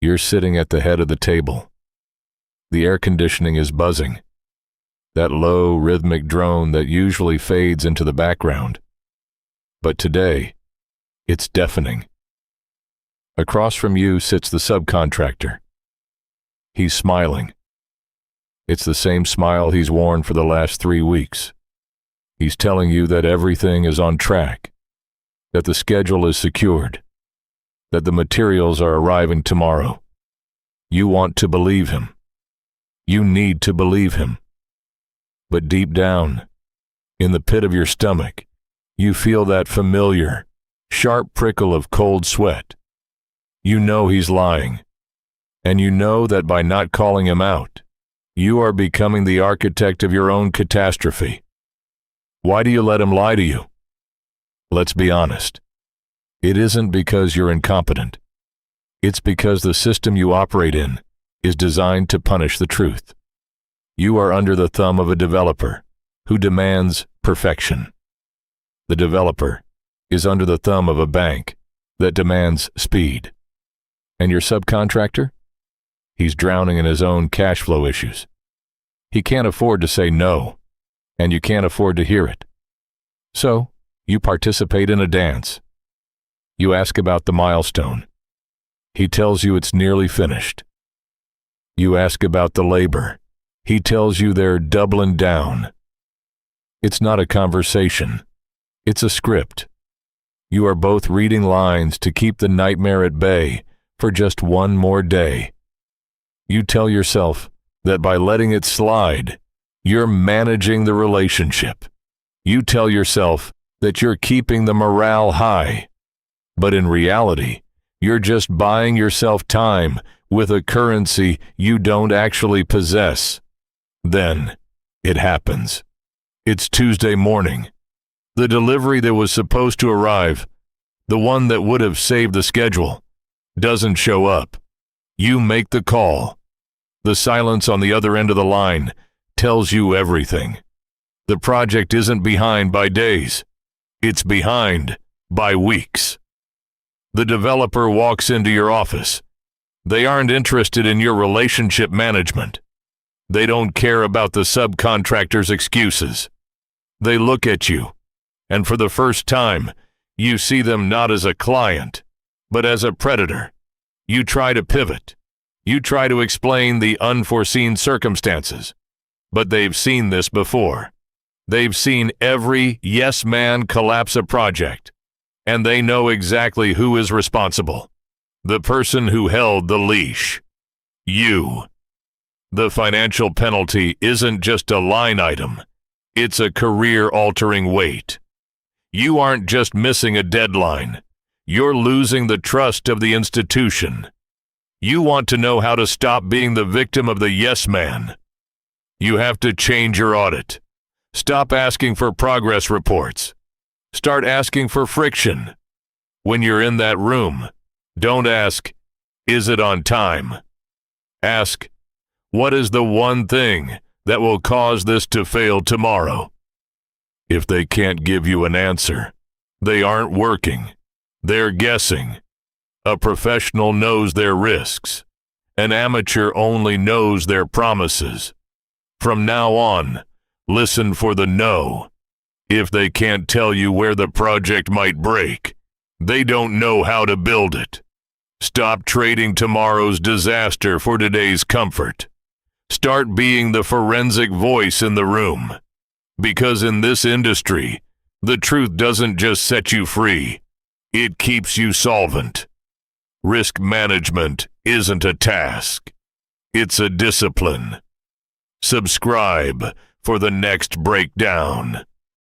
You're sitting at the head of the table. The air conditioning is buzzing. That low, rhythmic drone that usually fades into the background. But today, it's deafening. Across from you sits the subcontractor. He's smiling. It's the same smile he's worn for the last 3 weeks. He's telling you that everything is on track, that the schedule is secured, that the materials are arriving tomorrow. You want to believe him. You need to believe him. But deep down, in the pit of your stomach, you feel that familiar, sharp prickle of cold sweat. You know he's lying, and you know that by not calling him out, you are becoming the architect of your own catastrophe. Why do you let him lie to you? Let's be honest. It isn't because you're incompetent. It's because the system you operate in is designed to punish the truth. You are under the thumb of a developer who demands perfection. The developer is under the thumb of a bank that demands speed. And your subcontractor? He's drowning in his own cash flow issues. He can't afford to say no, and you can't afford to hear it. So, you participate in a dance. You ask about the milestone. He tells you it's nearly finished. You ask about the labor. He tells you they're doubling down. It's not a conversation. It's a script. You are both reading lines to keep the nightmare at bay for just one more day. You tell yourself that by letting it slide, you're managing the relationship. You tell yourself that you're keeping the morale high. But in reality, you're just buying yourself time with a currency you don't actually possess. Then, it happens. It's Tuesday morning. The delivery that was supposed to arrive, the one that would have saved the schedule, doesn't show up. You make the call. The silence on the other end of the line tells you everything. The project isn't behind by days. It's behind by weeks. The developer walks into your office. They aren't interested in your relationship management. They don't care about the subcontractor's excuses. They look at you, and for the first time, you see them not as a client, but as a predator. You try to pivot. You try to explain the unforeseen circumstances. But they've seen this before. They've seen every yes man collapse a project, and they know exactly who is responsible. The person who held the leash. You. The financial penalty isn't just a line item. It's a career-altering weight. You aren't just missing a deadline. You're losing the trust of the institution. You want to know how to stop being the victim of the yes man. You have to change your audit. Stop asking for progress reports. Start asking for friction. When you're in that room, don't ask, "Is it on time?" Ask, "What is the one thing that will cause this to fail tomorrow?" If they can't give you an answer, they aren't working. They're guessing. A professional knows their risks. An amateur only knows their promises. From now on, listen for the no. If they can't tell you where the project might break, they don't know how to build it. Stop trading tomorrow's disaster for today's comfort. Start being the forensic voice in the room. Because in this industry, the truth doesn't just set you free, it keeps you solvent. Risk management isn't a task. It's a discipline. Subscribe for the next breakdown.